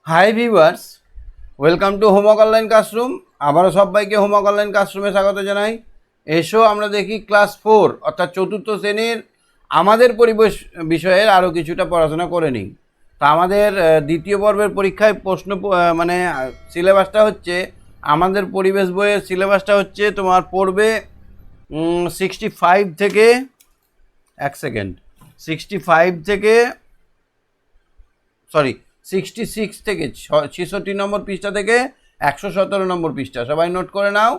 Hi viewers, welcome to homework online classroom. আবারও সবাইকে homework online ক্লাসরুমে স্বাগত জানাই। এসো আমরা দেখি ক্লাস 4 অর্থাৎ চতুর্থ শ্রেণীর আমাদের পরিবেশ বিষয়ের আরও কিছুটা পড়াশোনা করে নিই। তা আমাদের দ্বিতীয় পর্বের পরীক্ষায় প্রশ্ন মানে সিলেবাসটা হচ্ছে, আমাদের পরিবেশ বইয়ের সিলেবাসটা হচ্ছে তোমার পড়বে 65 থেকে 66 থেকে 66 নম্বর পৃষ্ঠা থেকে 117 নম্বর পৃষ্ঠা। সবাই নোট করে নাও,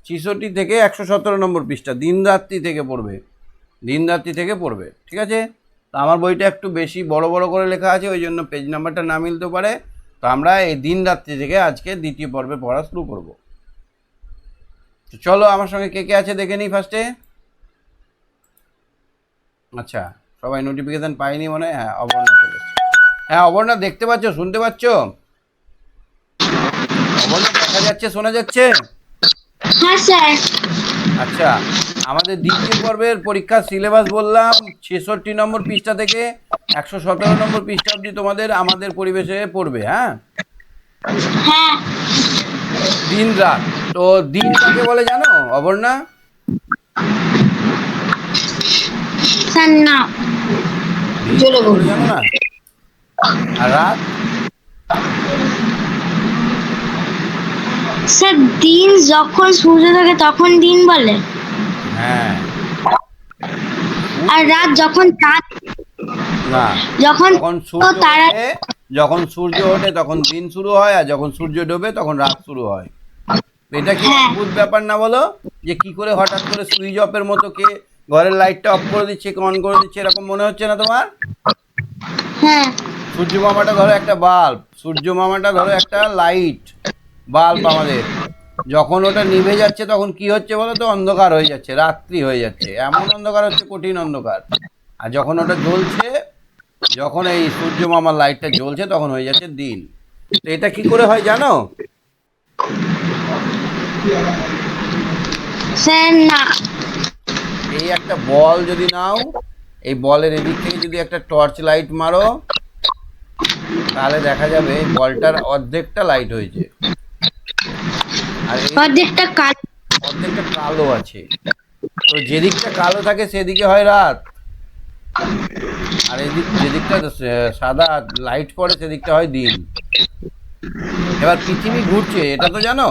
66 থেকে 117 নম্বর পৃষ্ঠা দিনরাত্রি থেকে পড়বে, ঠিক আছে? তো আমার বইটা একটু বেশি বড় বড় করে লেখা আছে, ওই জন্য পেজ নাম্বারটা না মিলতে পারে। তো আমরা এই দিনরাত্রি থেকে আজকে দ্বিতীয় পর্বে পড়া শুরু করব। তো চলো আমার সঙ্গে কে কে আছে দেখে নিই ফার্স্টে। আচ্ছা, সবাই নোটিফিকেশান পাইনি মনে হয়। হ্যাঁ, অবর্ণা চলে এসেছে। হ্যাঁ অবর্ণা, দেখতে পাচ্ছ, শুনতে পাচ্ছ? অবর্ণা দেখা যাচ্ছে, শোনা যাচ্ছে? হ্যাঁ স্যার। আচ্ছা, আমাদের দ্বিতীয় পর্বের পরীক্ষার সিলেবাস বললাম 66 নম্বর পৃষ্ঠা থেকে 117 নম্বর পৃষ্ঠা অবধি তোমাদের আমাদের পরিবেশে পড়বে। হ্যাঁ, হ্যাঁ দিন রাত। তো দিন কাকে বলে জানো অবর্ণা? স্যার না। দিন কাকে বলে জানো না? আর রাত? স্যার দিন যখন সূর্য থাকে তখন দিন বলে, হ্যাঁ। আর রাত যখন চাঁদ না, যখন তারা যখন সূর্য ওঠে তখন দিন শুরু হয়, আর যখন সূর্য ডোবে তখন রাত শুরু হয়। এটা কি অদ্ভুত ব্যাপার না বলো? যে কি করে হঠাৎ করে সুইচ অফের মতো কে ঘরের লাইটটা অফ করে দিচ্ছে, অন করে দিচ্ছে, এরকম মনে হচ্ছে না তোমার? হ্যাঁ সূর্য মামাটা ধরো একটা বাল্ব, সূর্য মামাটা ধরো একটা লাইট বাল্ব আমাদের, যখন ওটা নিভে যাচ্ছে তখন কি হচ্ছে বলো তো? অন্ধকার হয়ে যাচ্ছে, রাত্রি হয়ে যাচ্ছে, এমন অন্ধকার হচ্ছে, কঠিন অন্ধকার। আর যখন ওটা জ্বলছে, যখন এই সূর্য মামার লাইটটা জ্বলছে তখন হয়ে যাচ্ছে দিন। তো এটা কি করে হয় জানো? স্যার না। এই একটা বল যদি নাও, এই বলের এদিক থেকে যদি একটা টর্চ লাইট মারো, তাহলে দেখা যাবে বলটার অর্ধেকটা লাইট হয়েছে, আর অর্ধেকটা কালো আছে। তো যেদিকটা কালো থাকে সেদিকে হয় রাত, আর যেদিকটা সাদা লাইট পড়ে সেদিকটা হয় দিন। এবার পৃথিবী ঘুরছে, এটা তো জানো?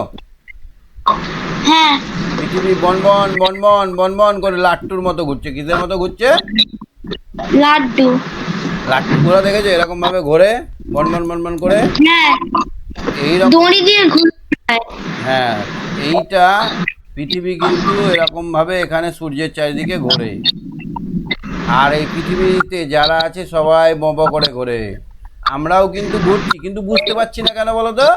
হ্যাঁ পৃথিবী বনবন বনবন বনবন করে লাট্টুর মতো ঘুরছে। কিসের মতো ঘুরছে? লাড্ডু। লাট্টু ঘোরা দেখেছো? এরকম ভাবে ঘোরে, বনবন বনবন করে। হ্যাঁ, এইরকম। দড়ি দিয়ে ঘুরে। হ্যাঁ, এইটা পৃথিবী কিন্তু এরকম ভাবে এখানে সূর্যের চারিদিকে ঘোরে। আর এই পৃথিবীতে যারা আছে সবাই বব করে ঘোরে। আমরাও কিন্তু ঘুরছি, কিন্তু বুঝতে পারছি না কেন বলো তো?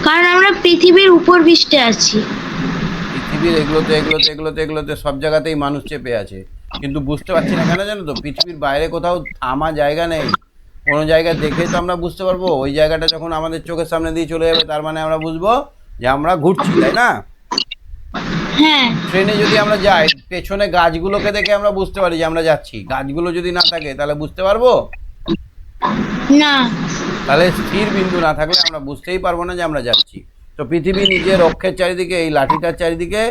কারণ আমরা পৃথিবীর উপর পৃষ্ঠে আছি। পৃথিবীর এগুলোতে সব জায়গাতেই মানুষ চেপে আছে, কিন্তু বুঝতে পারছি না কেন জানো তো? পৃথিবীর বাইরে কোথাও থামা জায়গা নেই। কোনো জায়গা দেখে তো আমরা বুঝতে পারবো, ওই জায়গাটা যখন আমাদের চোখের সামনে দিয়ে চলে যাবে তার মানে আমরা বুঝবো যে আমরা ঘুরছি, তাই না? হ্যাঁ, ট্রেনে যদি আমরা যাই, পেছনে গাছগুলোকে দেখে আমরা বুঝতে পারি যে আমরা যাচ্ছি। গাছগুলো যদি না থাকে তাহলে বুঝতে পারবো না। তাহলে স্থির বিন্দু না থাকলে আমরা বুঝতেই পারবো না যে আমরা যাচ্ছি। তো পৃথিবী নিজের অক্ষের চারিদিকে, এই লাঠিটার চারিদিকে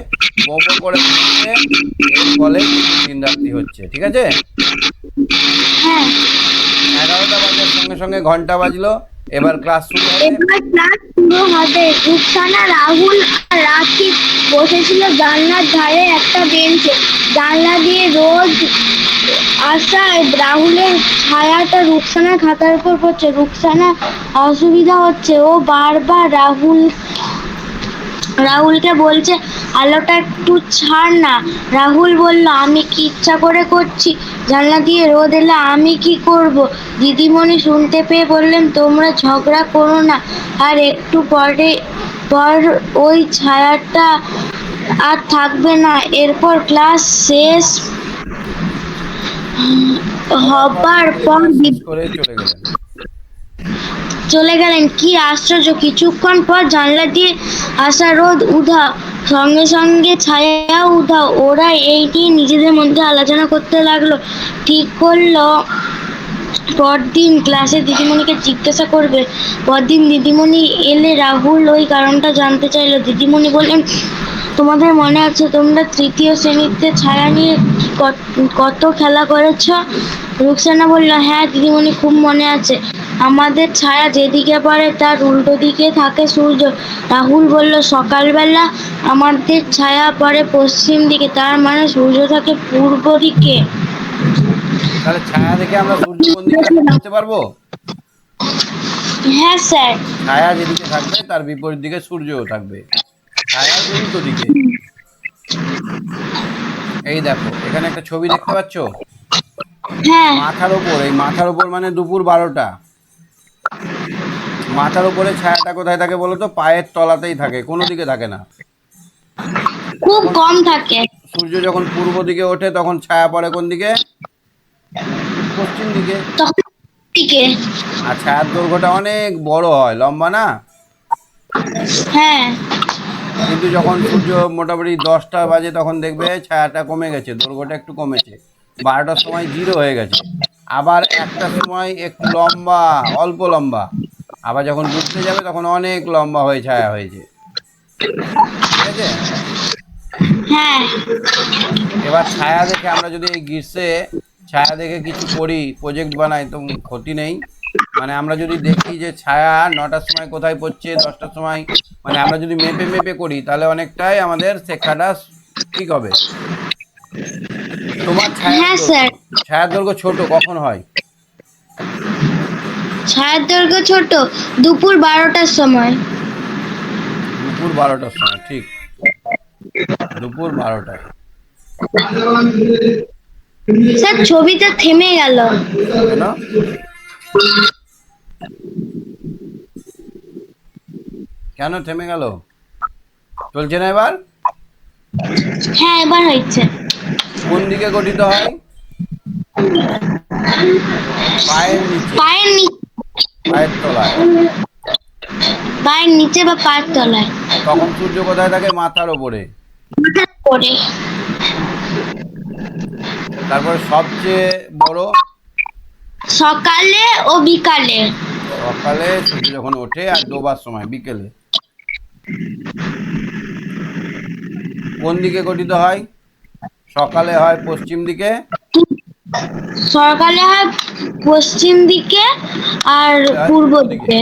বব করে ঘুরছে, এর ফলে দিন রাত্রি হচ্ছে, ঠিক আছে? হ্যাঁ, 11টা বাজার সঙ্গে সঙ্গে ঘন্টা বাজলো, এবার ক্লাস শুরু হবে। এবার ক্লাস শুরু হবে। রুকসানা, রাহুল আর রাখি বসেছিল জানলার ধারে একটা বেঞ্চে। জানলা দিয়ে রোজ আসা রাহুলের ছায়াটা রুকসানার খাতার উপর পড়ছে। রুকসানা অসুবিধা হচ্ছে, ও বারবার রাহুলকে বলছে, আলোটা একটু ছাড় না। রাহুল বলল, আমি কি ইচ্ছা করে করছি? জানলা দিয়ে রোদ এলে আমি কি করব? দিদিমণি শুনতে পেয়ে বললেন, তোমরা ঝগড়া করো না। আর একটু পর ওই ছায়াটা আর থাকবে না। এরপর ক্লাস শেষ হবার পর চলে গেলেন। কি আশ্চর্য! কিছুক্ষণ পর জানলা দিয়ে আসা রোদ উধাও, সঙ্গে সঙ্গে ছায়া উধাও। ওরা এই নিয়ে নিজেদের মধ্যে আলোচনা করতে লাগলো। ঠিক করলো পরদিন ক্লাসে দিদিমণিকে জিজ্ঞাসা করবে। পরদিন দিদিমণি এলে রাহুল ওই কারণটা জানতে চাইলো। দিদিমণি বললেন, তোমাদের মনে আছে তোমরা তৃতীয় শ্রেণীতে ছায়া নিয়ে কত খেলা করেছ? রুকসানা বলল, হ্যাঁ দিদিমণি, খুব মনে আছে। আমাদের ছায়া যেদিকে পড়ে তার উল্টো দিকে থাকে সূর্য। রাহুল বলল, সকালবেলা আমাদের ছায়া পড়ে পশ্চিম দিকে, তার মানে সূর্য থাকে পূর্ব দিকে। তাহলে ছায়া দেখে আমরা সূর্য কোন দিকে আছে বুঝতে পারবো? হ্যাঁ স্যার। ছায়া যেদিকে থাকবে তার বিপরীত দিকে সূর্যও থাকবে, ছায়ার উল্টো দিকে। এই দেখো এখানে একটা ছবি দেখতে পাচ্ছ, হ্যাঁ। মাথার ওপর, এই মাথার ওপর মানে দুপুর 12টা। মাথার উপরে ছায়াটা কোথায় থাকে বলো তো? পায়ের তলাতেই থাকে, কোনো দিকে থাকে না। খুব কম থাকে। সূর্য যখন পূর্ব দিকে ওঠে তখন ছায়া পড়ে কোন দিকে? পশ্চিম দিকে। তখন দিকে। আর ছায়ার দৈর্ঘ্যটা অনেক বড় হয়, লম্বা না? হ্যাঁ। কিন্তু যখন সূর্য মোটামুটি 10টা বাজে তখন দেখবে ছায়াটা কমে গেছে, দৈর্ঘ্যটা একটু কমেছে। 12টার সময় 0 হয়ে গেছে। আবার 1টার সময় একটু লম্বা, অল্প লম্বা। আবার যখন ডুবতে যাবে তখন অনেক লম্বা হয়ে ছায়া হয়েছে। ঠিক আছে? হ্যাঁ। এবার ছায়া দেখে আমরা যদি এই গ্রীষ্মে ছায়া দেখে কিছু করি, প্রজেক্ট বানাই, তো ক্ষতি নেই। মানে আমরা যদি দেখি যে ছায়া 9টার সময় কোথায় পড়ছে, 10টার সময়, মানে আমরা যদি মেপে মেপে করি তাহলে অনেকটাই আমাদের শেখাটা ঠিক হবে। তোমার হ্যাঁ স্যার। ছায়ার দৈর্ঘ্য ছোট কখন হয়? ছায়ার দৈর্ঘ্য ছোট দুপুর 12টার সময়। দুপুর 12টার সময়, ঠিক। দুপুর 12টায়। স্যার ছবিটা থেমে গেল কেন? কেন থেমে গেল? চলছে না এবার? হ্যাঁ এবার হয়েছে। কোন দিকে গঠিত হয়? পায়ের নিচে, পায়ের নিচে। পায়ের তলায়। পায়ের নিচে বা পায়ের তলায়। তখন সূর্য কোথায় থাকে? মাথার ওপরে। মাথার উপরে। তারপরে সবচেয়ে বড়? সকালে ও বিকালে। সকালে সূর্য যখন ওঠে, আর ডোবার সময় বিকেলে। কোন দিকে গঠিত হয়? সকালে হয় পশ্চিম দিকে, সকালে হয় পশ্চিম দিকে আর পূর্ব দিকে।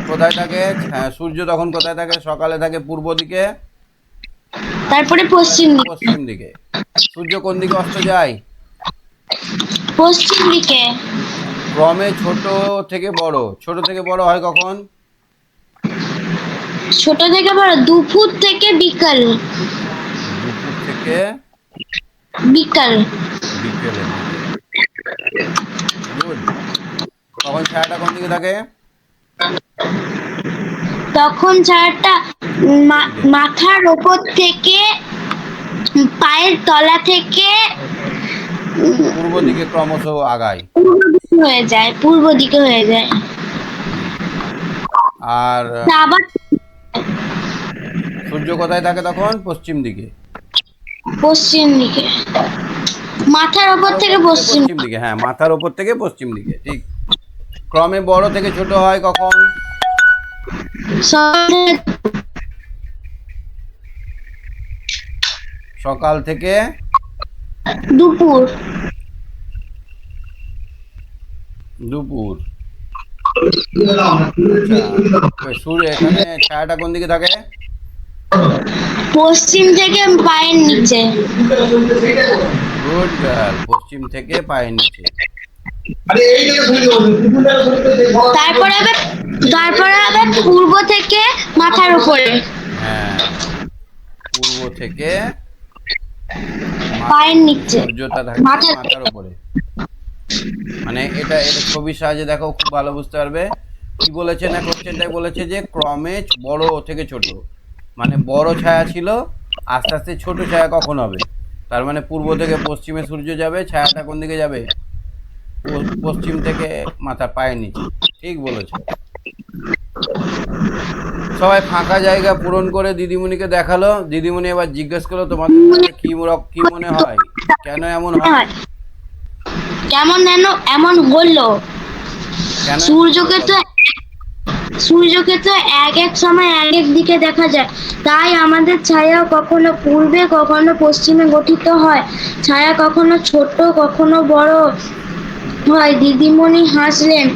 কোথায় থাকে? হ্যাঁ, সূর্য তখন কোথায় থাকে? সকালে থাকে পূর্ব দিকে, তারপরে পশ্চিম দিকে। পশ্চিম দিকে। সূর্য কোন দিকে অস্ত যায়? পশ্চিম দিকে। ক্রমে ছোট থেকে বড়, ছোট থেকে বড় হয় কখন? ছোট থেকে বড় দুপুর থেকে বিকাল। দুপুর থেকে বিকাল। বিকেলের দিকে। গুড। তখন ছায়াটা কোন দিকে থাকে? তখন ছায়াটা মাথার ওপর থেকে পায়ের তলা থেকে পূর্ব দিকে ক্রমশ আগায়। পূর্ব দিকে হয়ে যায়, পূর্ব দিকে হয়ে যায়। আর আবার সূর্য কোথায় থাকে তখন? পশ্চিম দিকে। পশ্চিম দিকে। মাথার ওপর থেকে পশ্চিম। পশ্চিম দিকে, হ্যাঁ, মাথার ওপর থেকে পশ্চিম দিকে, ঠিক। ক্রমে বড় থেকে ছোট হয় কখন? সকাল থেকে দুপুর। দুপুর। আচ্ছা, সূর্য এখানে ছায়াটা কোন দিকে থাকে? পশ্চিম থেকে পায়ের নিচে। গুড গার্ল, পশ্চিম থেকে পায়ের নিচে। তারপরে আবার পূর্ব থেকে মাথার উপরে। হ্যাঁ, পূর্ব থেকে পায়ের নিচে। সূর্যটা থাকে মাথার উপরে। মানে এটা এটা ছবির সাহায্যে দেখো, খুব ভালো বুঝতে পারবে। কি বলেছে না, কোশ্চেনটাই বলেছে যে ক্রমে বড় থেকে ছোট, মানে বড় ছায়া ছিল, আস্তে আস্তে ছোট ছায়া কখন হবে? তার মানে পূর্ব থেকে পশ্চিমে সূর্য যাবে, ছায়াটা কোন দিকে যাবে? পশ্চিম থেকে মাথার পায়ের নিচে। ঠিক বলেছ। সবাই ফাঁকা জায়গা পূরণ করে দিদিমণিকে দেখালো। দিদিমণি এবার জিজ্ঞেস করলো, তোমাদের কি মনে হয়, কেন এমন হয়? কেমন যেন এমন হলো। কেন? সূর্যকে তো সূর্যকে তো এক এক সময় এক এক দিকে দেখা যায়, তাই আমাদের ছায়া কখনো পূর্বে কখনো পশ্চিমে গঠিত হয়। ছায়া কখনো ছোট কখনো বড় হয়। দিদিমণি হাসলেন,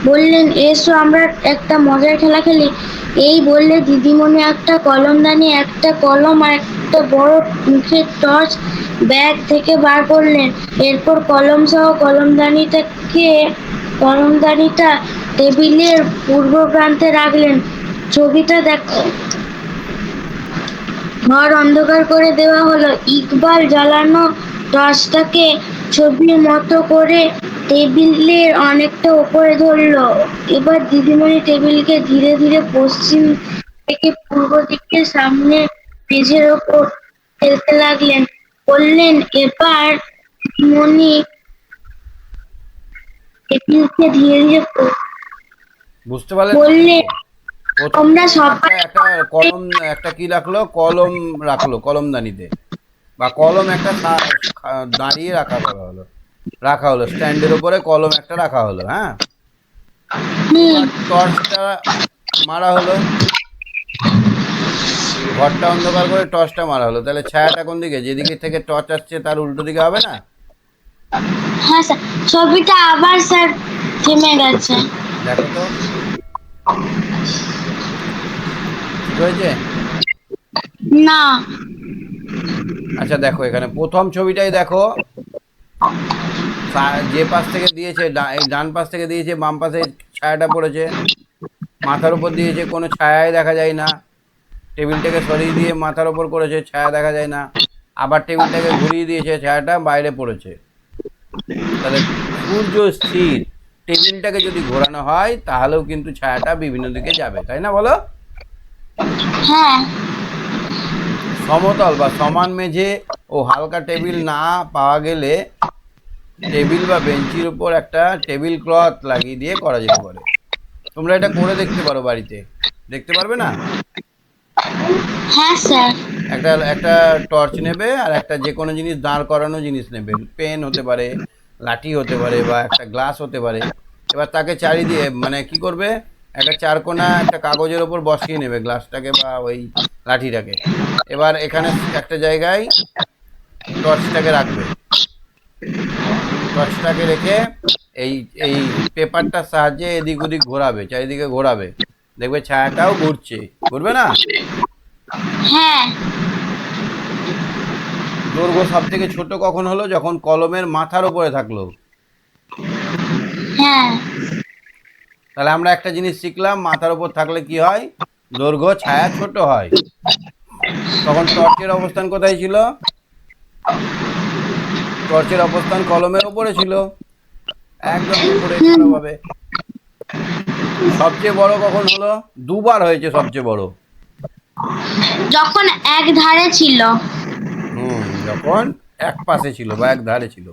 বললেন, এসো আমরা একটা মজার খেলা খেলি। এই বললে দিদিমণি একটা কলমদানি, একটা কলম আর একটা বড় মুখের টর্চ ব্যাগ থেকে বার করলেন। এরপর কলম সহ কলমদানিটা টেবিলের পূর্ব প্রান্তে রাখলেন। ছবিটা দেখো। ঘর অন্ধকার করে দেওয়া হলো। ইকবাল জ্বালানো টর্চটাকে ছবির মতো করে টেবিলের অনেকটা উপরে ধরলো। এবার দিদিমণি টেবিলকে ধীরে ধীরে পশ্চিম থেকে পূর্ব দিকে সামনে মেঝের ওপর ফেলতে লাগলেন। বললেন, এবার দিদিমণি টেবিলকে ধীরে ধীরে বুঝতে পারলেন? বললেন, প্রথমে তোমরা সবাই একটা কলম, একটা কি রাখলো, কলম রাখলো কলমদানিতে, বা কলম একটা দাঁড়িয়ে রাখা হলো স্ট্যান্ডের উপরে কলম একটা রাখা হলো। হ্যাঁ, এবার টর্চটা মারা হলো, ঘরটা অন্ধকার করে টর্চটা মারা হলো, তাহলে ছায়াটা কোন দিকে? যেদিকে থেকে টর্চ আসছে তার উল্টো দিকে হবে না? হ্যাঁ স্যার, ছবিটা আবার স্যার থেমে গেছে। দেখো তো ঠিক হয়েছে? না। আচ্ছা দেখো, এখানে প্রথম ছবিটাই দেখো, যে পাশ থেকে দিয়েছে, এই ডান পাশ থেকে দিয়েছে, বাম পাশে ছায়াটা পড়েছে, মাথার উপর দিয়েছে, কোনো ছায়াই দেখা যায় না। টেবিলটাকে সরিয়ে দিয়ে মাথার উপর করেছে, ছায়া দেখা যায় না। আবার টেবিলটাকে ঘুরিয়ে দিয়েছে, ছায়াটা বাইরে পড়েছে। তাহলে সূর্য স্থির, টেবিলটাকে যদি ঘোরানো হয় তাহলেও কিন্তু ছায়াটা বিভিন্ন দিকে যাবে, তাই না বলো? হ্যাঁ। সমতল বা সমান মেঝে ও হালকা টেবিল না পাওয়া গেলে টেবিল বা বেঞ্চির উপর একটা টেবিল ক্লথ লাগিয়ে দিয়ে করা যেতে পারে। তোমরা এটা করে দেখতে পারো বাড়িতে, দেখতে পারবে না? হ্যাঁ স্যার। একটা একটা টর্চ নেবে আর একটা যে কোনো জিনিস দাঁড় করানো জিনিস নেবে, পেন হতে পারে, লাঠি হতে পারে, বা একটা গ্লাস হতে পারে। এবার তাকে চারিদিকে মানে কি করবে, একটা চারকোনা একটা কাগজের ওপর বসিয়ে নেবে গ্লাসটাকে বা ওই লাঠিটাকে। এবার এখানে একটা জায়গায় টর্চটাকে রাখবে, টর্চটাকে রেখে এই এই পেপারটার সাহায্যে এদিক ওদিক ঘোরাবে, চারিদিকে ঘোরাবে, দেখবে ছায়াটাও ঘুরছে, ঘুরবে না? হ্যাঁ। দৈর্ঘ্য সব থেকে ছোট কখন হলো? যখন কলমের মাথার উপরে থাকলো। হ্যাঁ। তাহলে আমরা একটা জিনিস শিখলাম, মাথার উপর থাকলে কি হয়? দৈর্ঘ্য ছায়া ছোট হয়। তখন টর্চের অবস্থান কোথায় ছিল? টর্চের অবস্থান কলমের উপরে ছিল, একদম উপরে ভালোভাবে। সবচেয়ে বড় কখন হলো? দুবার হয়েছে সবচেয়ে বড়, যখন এক ধারে ছিল। যখন এক পাশে ছিল বা এক ধারে ছিল।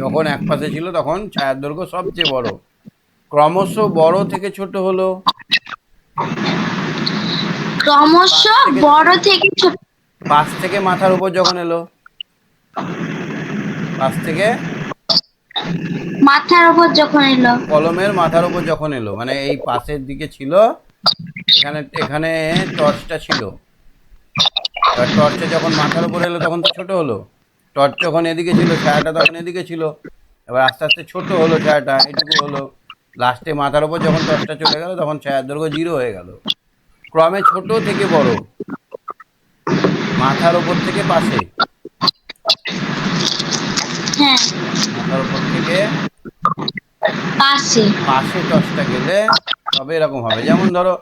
যখন এক পাশে ছিল তখন ছায়ার দৈর্ঘ্য সবচেয়ে বড়। ক্রমশ বড় থেকে ছোট হলো, ক্রমশ বড় থেকে ছোট। পাশ থেকে মাথার উপর যখন এলো, পাশ থেকে মাথার উপর যখন এলো, কলমের মাথার উপর যখন এলো, মানে এই পাশের দিকে ছিল, এখানে এখানে টর্চটা ছিল। এবার টর্চে যখন মাথার উপর এলো তখন তো ছোট হলো। টর্চ যখন এদিকে ছিল, ছায়াটা তখন এদিকে ছিল। এবার আস্তে আস্তে ছোট হলো ছায়াটা, এইটুকু হলো। লাস্টে মাথার উপর যখন টর্চটা চলে গেল তখন ছায়ার দৈর্ঘ্য 0 হয়ে গেল। ক্রমে ছোট থেকে বড়, মাথার উপর থেকে পাশে, হ্যাঁ মাথার উপর থেকে পাশে। পাশে টর্চটা গেলে তবে এরকম হবে। যেমন ধরো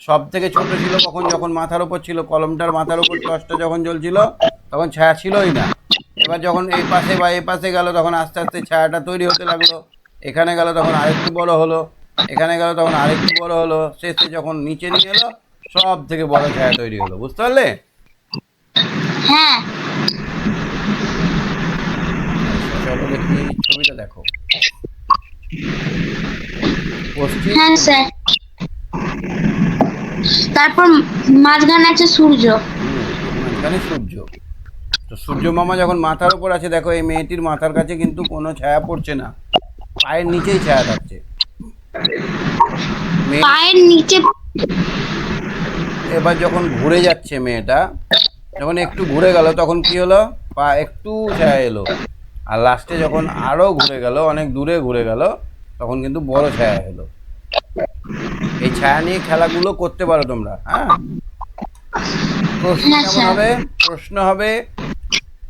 সব থেকে ছোট ছিল কখন? যখন মাথার উপর ছিল, কলমটার মাথার উপর টর্চটা যখন জ্বলছিল তখন ছায়া ছিলই না। এবার যখন এই পাশে বা এই পাশে গেল তখন আস্তে আস্তে ছায়াটা তৈরি হতে লাগলো। এখানে গেল তখন আরেকটু বড় হলো, এখানে গেল তখন আরেকটু বড় হলো, শেষে যখন নিচে নিয়ে এলো সব থেকে বড় ছায়া তৈরি হলো। বুঝতে পারলে? হ্যাঁ। চলো দেখি ছবিটা দেখো। পশ্চিম, হ্যাঁ স্যার। তারপর মাঝখানে আছে সূর্য। মাঝখানে সূর্য। তো সূর্য মামা যখন মাথার উপর আছে, দেখো এই মেয়েটির মাথার কাছে কিন্তু কোনো ছায়া পড়ছে না, পায়ের নিচেই ছায়া থাকছে। মেয়ে পায়ের নিচে। এবার যখন ঘুরে যাচ্ছে মেয়েটা, যখন একটু ঘুরে গেল তখন কি হলো, পা একটু ছায়া এলো, আর লাস্টে যখন আরো ঘুরে গেল, অনেক দূরে ঘুরে গেল, তখন কিন্তু বড় ছায়া এলো। এই ছায়া নিয়ে খেলাগুলো করতে পারো তোমরা। হ্যাঁ, প্রশ্ন হ্যাঁ কেমন স্যার। হবে? প্রশ্ন হবে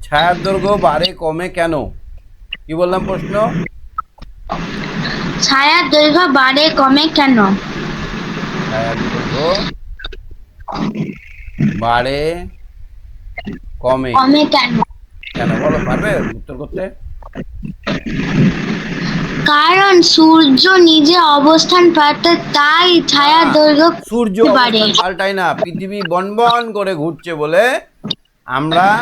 ছায়ার দৈর্ঘ্য বাড়ে কমে কেন? কি বললাম প্রশ্ন? ছায়ার দৈর্ঘ্য বাড়ে কমে কেন? ছায়ার দৈর্ঘ্য বাড়ে কমে কমে কেন? কেন বলো, পারবে উত্তর করতে? কারণ সূর্য নিজে অবস্থান পাল্টে, তাই ছায়ার না, দৈর্ঘ্য সূর্য বাড়ে। অবস্থান পাল্টায় না, পৃথিবী বনবন করে ঘুরছে বলে আমরা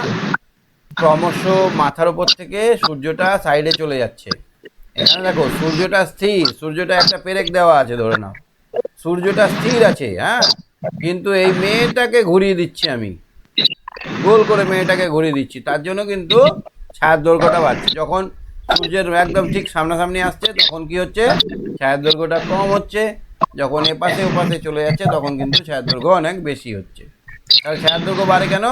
ক্রমশ মাথার উপর থেকে সূর্যটা সাইডে চলে যাচ্ছে। এখানে দেখো সূর্যটা স্থির, সূর্যটা একটা পেরেক দেওয়া আছে ধরে নাও, সূর্যটা স্থির আছে। হ্যাঁ, কিন্তু এই মেয়েটাকে ঘুরিয়ে দিচ্ছি আমি, গোল করে মেয়েটাকে ঘুরিয়ে দিচ্ছি, তার জন্য কিন্তু ছায়ার দৈর্ঘ্যটা বাড়ছে। যখন সূর্যের একদম ঠিক সামনাসামনি আসছে তখন কি হচ্ছে, ছায়ার দৈর্ঘ্যটা কম হচ্ছে। যখন এপাশে ওপাশে চলে যাচ্ছে তখন কিন্তু ছায়ার দৈর্ঘ্য অনেক বেশি হচ্ছে। তাহলে ছায়ার দৈর্ঘ্য বাড়ে কেন?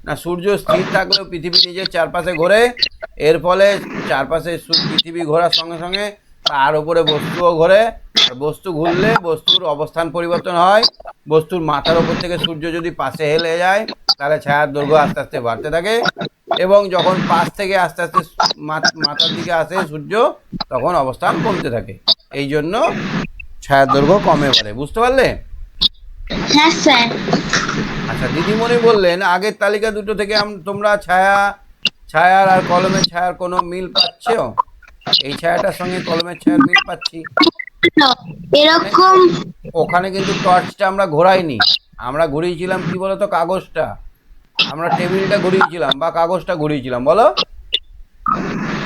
না, সূর্য স্থির থাকলেও পৃথিবী নিজের চারপাশে ঘোরে, এর ফলে চারপাশে পৃথিবী ঘোরার সঙ্গে সঙ্গে তার উপরে বস্তুও ঘোরে, আর বস্তু ঘুরলে বস্তুর অবস্থান পরিবর্তন হয়। বস্তুর মাথার উপর থেকে সূর্য যদি পাশে হেলে যায় তাহলে ছায়ার দৈর্ঘ্য আস্তে আস্তে বাড়তে থাকে, এবং যখন পাশ থেকে আস্তে আস্তে মাথার দিকে আসে সূর্য, তখন অবস্থান কমতে থাকে। এই জন্য ছায়ার দৈর্ঘ্য কমে বাড়ে। বুঝতে পারলে? হ্যাঁ স্যার। আচ্ছা, দিদিমণি বললেন আগের তালিকা দুটো থেকে তোমরা ছায়ার আর কলমের ছায়ার কোনো মিল পাচ্ছ? এই ছায়াটার সঙ্গে কলমের ছায়ার মিল পাচ্ছি। এরকম। ওখানে কিন্তু টর্চটা আমরা ঘোরাইনি, আমরা ঘুরিয়েছিলাম কি বলতো, কাগজটা। আমরা টেবিলটা ঘুরিয়েছিলাম বা কাগজটা ঘুরিয়েছিলাম, বলো?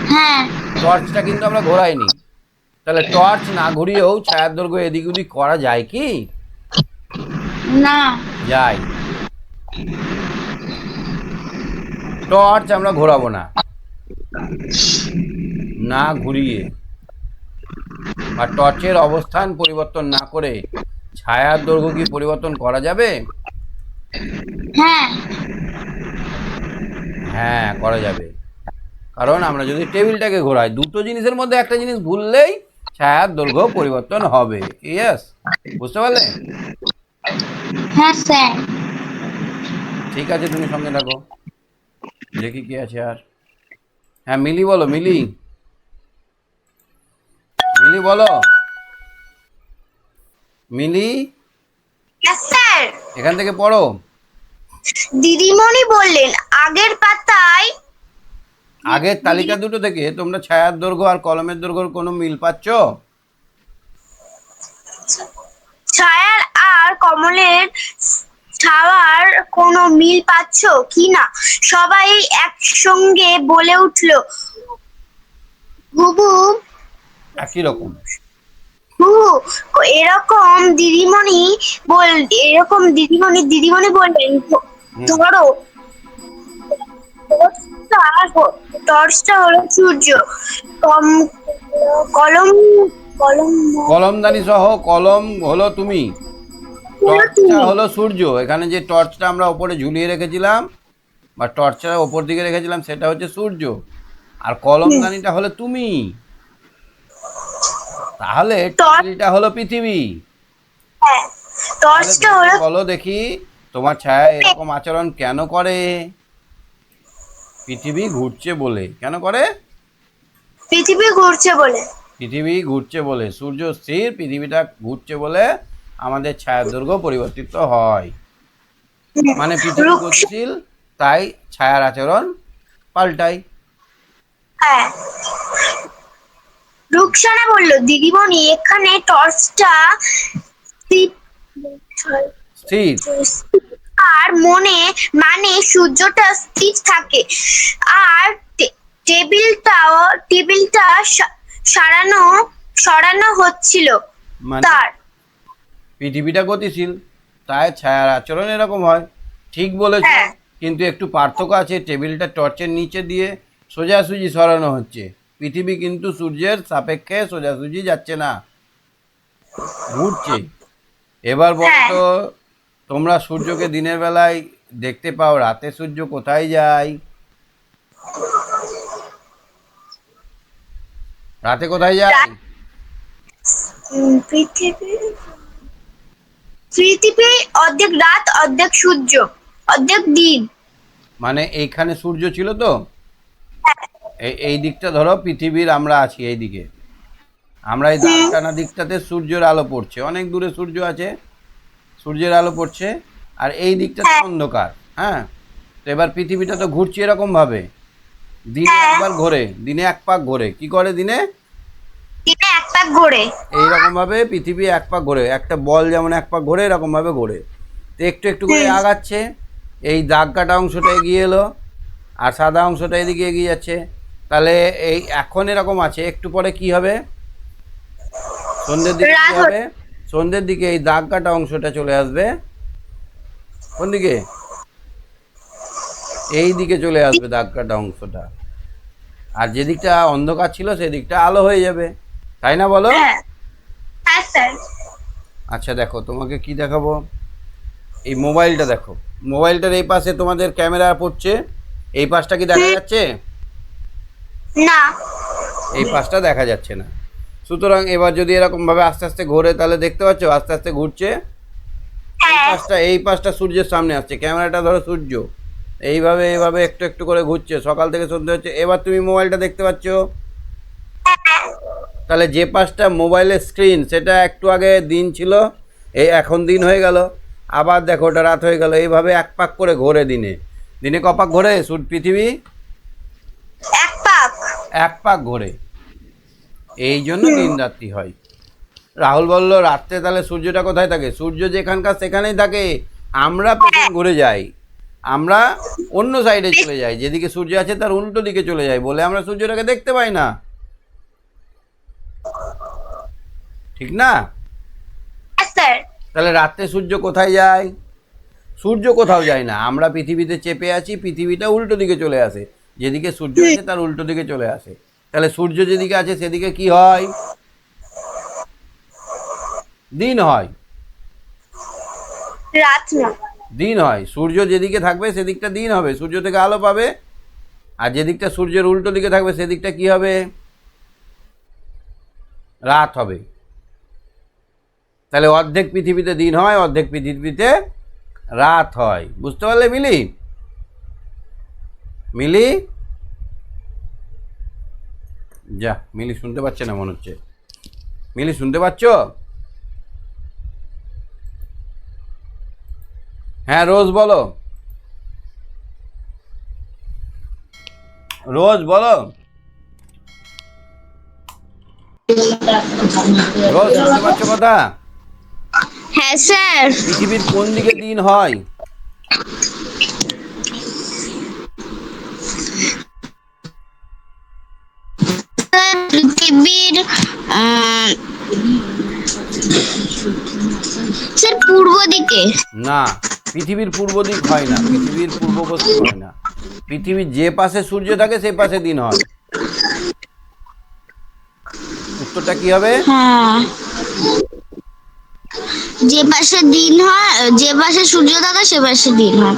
হ্যাঁ। টর্চটা কিন্তু আমরা ঘোরাইনি। তাহলে টর্চ না ঘুরিয়েও ছায়ার দৈর্ঘ্য এদিক ওদিক করা যায় কি? না। যায়। টর্চ আমরা ঘোরাবো না, না ঘুরিয়ে বা টর্চের অবস্থান পরিবর্তন না করে ছায়ার দৈর্ঘ্য কি পরিবর্তন করা যাবে? হ্যাঁ। হ্যাঁ, করা যাবে। কারণ আমরা যদি টেবিলটাকে ঘোরাই, দুটো জিনিসের মধ্যে একটা জিনিস ঘুরলেই ছায়ার দৈর্ঘ্য পরিবর্তন হবে। ইয়েস, বুঝতে পারলে? হ্যাঁ স্যার। ঠিক আছে, তুমি সঙ্গে থাকো, দেখি কি আছে আর। হ্যাঁ, মিলি বলো, মিলি, মিলি বলো, মিলি স্যার, এখান থেকে পড়ো। দিদিমণি বললেন আগের পাতায় আগের তালিকা দুটো থেকে তোমরা ছায়ার দৈর্ঘ্য আর কলমের দৈর্ঘ্যর কোনো মিল পাচ্ছ? ছায়ার আর কমলের ছাওয়ার কোনো মিল পাচ্ছ কি না? সবাই একসঙ্গে বলে উঠলো, হুবু একই রকম। হুবু। দিদিমণি বললেন, ধরো টর্চটা হলো সূর্য, কম- কলম কলম কলমদানি সহ কলম হলো তুমি, টর্চটা হলো সূর্য। এখানে যে টর্চটা আমরা ওপরে ঝুলিয়ে রেখেছিলাম বা টর্চটা ওপর দিকে রেখেছিলাম সেটা হচ্ছে সূর্য, আর কলমদানিটা হলো তুমি। তাহলে টেবিলটা হলো পৃথিবী। হ্যাঁ, তাহলে টর্চটা দেখি, হলো বলো দেখি, তোমার ছায়া এরকম আচরণ কেন করে? পৃথিবী ঘুরছে বলে। কেন করে? পৃথিবী ঘুরছে বলে। পৃথিবী ঘুরছে বলে। সূর্য স্থির, পৃথিবীটা ঘুরছে বলে আমাদের ছায়ার দৈর্ঘ্য পরিবর্তিত হয়। মানে পৃথিবী রুক্ষ- গতিশীল, তাই ছায়ার আচরণ পাল্টায়। হ্যাঁ, রুকসানা বলল, দিদিমণি এখানে টর্চটা স্থির- স্থির। আর মানে সূর্যটা স্থির থাকে, আর টেবিলটা সরানো সরানো হচ্ছিল মানে তার। পৃথিবীটা গতিশীল, তাই ছায়ার আচরণ এরকম হয়। ঠিক বলেছ। হ্যাঁ। কিন্তু একটু পার্থক্য আছে, টেবিলটা টর্চের নিচে দিয়ে সোজাসুজি সরানো হচ্ছে। পৃথিবী কিন্তু সূর্যের সাপেক্ষে সোজাসুজি যাচ্ছে না, ঘুরছে। এবার বলতো, তোমরা সূর্যকে দিনের বেলায় দেখতে পাও, রাতে সূর্য কোথায় যায়? রাতে কোথায় যায়? পৃথিবী পৃথিবী অর্ধেক রাত, অর্ধেক সূর্য, অর্ধেক দিন। মানে এইখানে সূর্য ছিল তো, এই দিকটা ধরো পৃথিবীর, আমরা আছি এই দিকে, আমরা এই দাগ টানা দিকটাতে সূর্যের আলো পড়ছে, অনেক দূরে সূর্য আছে, সূর্যের আলো পড়ছে, আর এই দিকটাতে অন্ধকার। হ্যাঁ, তো এবার পৃথিবীটা তো ঘুরছে এরকম ভাবে, দিনে একবার ঘোরে, দিনে এক পাক ঘোরে। কি করে দিনে? দিনে এক পাক ঘোরে। এইরকম ভাবে পৃথিবী এক পাক ঘোরে, একটা বল যেমন এক পাক ঘোরে এরকম ভাবে ঘোরে। তো একটু একটু করে আগাচ্ছে, এই দাগ কাটা অংশটা এগিয়ে এলো, আর সাদা অংশটা এদিকে এগিয়ে যাচ্ছে। তাহলে এই এখন এরকম আছে, একটু পরে কি হবে? সন্ধ্যের দিকে কি হবে? সন্ধ্যের দিকে এই দাগ কাটা অংশটা চলে আসবে কোন দিকে? এই দিকে চলে আসবে দাগ কাটা অংশটা, আর যেদিকটা অন্ধকার ছিল সেদিকটা আলো হয়ে যাবে, তাই না বলো? হ্যাঁ স্যার। আচ্ছা দেখো, তোমাকে কি দেখাবো, এই মোবাইলটা দেখো, মোবাইলটার এই পাশে তোমাদের ক্যামেরা পড়ছে, এই পাশটা কি দেখা যাচ্ছে? না, এই পাশটা দেখা যাচ্ছে না। সুতরাং এবার যদি এরকম ভাবে আস্তে আস্তে ঘোরে, তাহলে দেখতে পাচ্ছ আস্তে আস্তে ঘুরছে। এই পাশটা সূর্যের সামনে আসছে, ক্যামেরাটা ধরো সূর্য, এইভাবে এইভাবে একটু একটু করে ঘুরছে, সকাল থেকে সন্ধ্যে হচ্ছে। এবার তুমি মোবাইলটা দেখতে পাচ্ছ, তাহলে যে পাশটা মোবাইলের স্ক্রিন, সেটা একটু আগে দিন ছিল, এই এখন দিন হয়ে গেল, আবার দেখো ওটা রাত হয়ে গেল। এইভাবে এক পাক করে ঘোরে দিনে। দিনে ক পাক ঘোরে পৃথিবী? এক পাক। এক পাক ঘোরে, এই জন্য দিন রাত্রি হয়। রাহুল বলল রাত্রে তাহলে সূর্যটা কোথায় থাকে? সূর্য যেখানকার সেখানেই থাকে, আমরা পেছন ঘুরে যাই, আমরা অন্য সাইডে চলে যাই, যেদিকে সূর্য আছে তার উল্টো দিকে চলে যাই বলে আমরা সূর্যটাকে দেখতে পাই না, ঠিক না? স্যার, তাহলে রাত্রে সূর্য কোথায় যায়? সূর্য কোথাও যায় না, আমরা পৃথিবীতে চেপে আছি, পৃথিবীটা উল্টো দিকে চলে আসে, যেদিকে সূর্য আছে তার উল্টো দিকে চলে আসে। তাহলে সূর্য যেদিকে আছে সেদিকে কি হয়? দিন হয়, রাত না। দিন হয়। সূর্য যেদিকে থাকবে সেদিকটা দিন হবে, সূর্য থেকে আলো পাবে, আর যেদিকটা সূর্যের উল্টো দিকে থাকবে সেদিকটা কি হবে? রাত হবে। তাহলে অর্ধেক পৃথিবীতে দিন হয়, অর্ধেক পৃথিবীতে রাত হয়। বুঝতে পারলে মিলি? মিলি যা, মিলি শুনতে পাচ্ছে না মনে হচ্ছে। মিলি শুনতে পাচ্ছ? হ্যাঁ রোজ বলো, রোজ বলো, রোজ শুনতে পাচ্ছ কথা? হ্যাঁ স্যার। পৃথিবীর কোন দিকে দিন হয়? পৃথিবীর স্যার পূর্ব দিকে। না, পৃথিবীর পূর্ব দিক হয় না, পৃথিবীর পূর্ব পশ্চিম হয় না, পৃথিবীর যে পাশে সূর্য থাকে সেই পাশে দিন হয়। উত্তরটা কি হবে? হ্যাঁ, যে পাশে দিন হয়, যে পাশে সূর্য থাকে সে পাশে দিন হয়।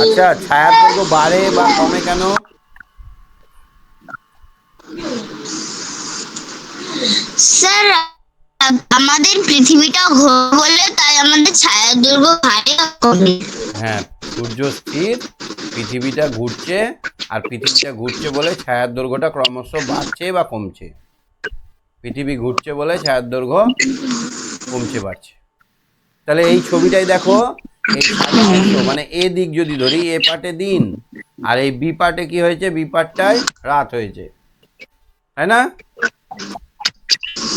আচ্ছা, ছায়ার দৈর্ঘ্য বাড়ে বা কমে কেন? স্যার আমাদের পৃথিবীটা ঘোরে বলে তাই আমাদের ছায়ার দৈর্ঘ্য বাড়ে আর কমে। হ্যাঁ, সূর্য স্থির, পৃথিবীটা ঘুরছে, আর পৃথিবীটা ঘুরছে বলে ছায়ার দৈর্ঘ্যটা ক্রমশ বাড়ছে বা কমছে। পৃথিবী ঘুরছে বলে ছায়ার দৈর্ঘ্য কমছে বাড়ছে। তাহলে এই ছবিটাই দেখো, এই সাদা অংশ মানে এ দিক যদি ধরি, এ পার্টে দিন, আর এই বি পার্টে কি হয়েছে? বি পার্টটায় রাত হয়েছে, তাই না?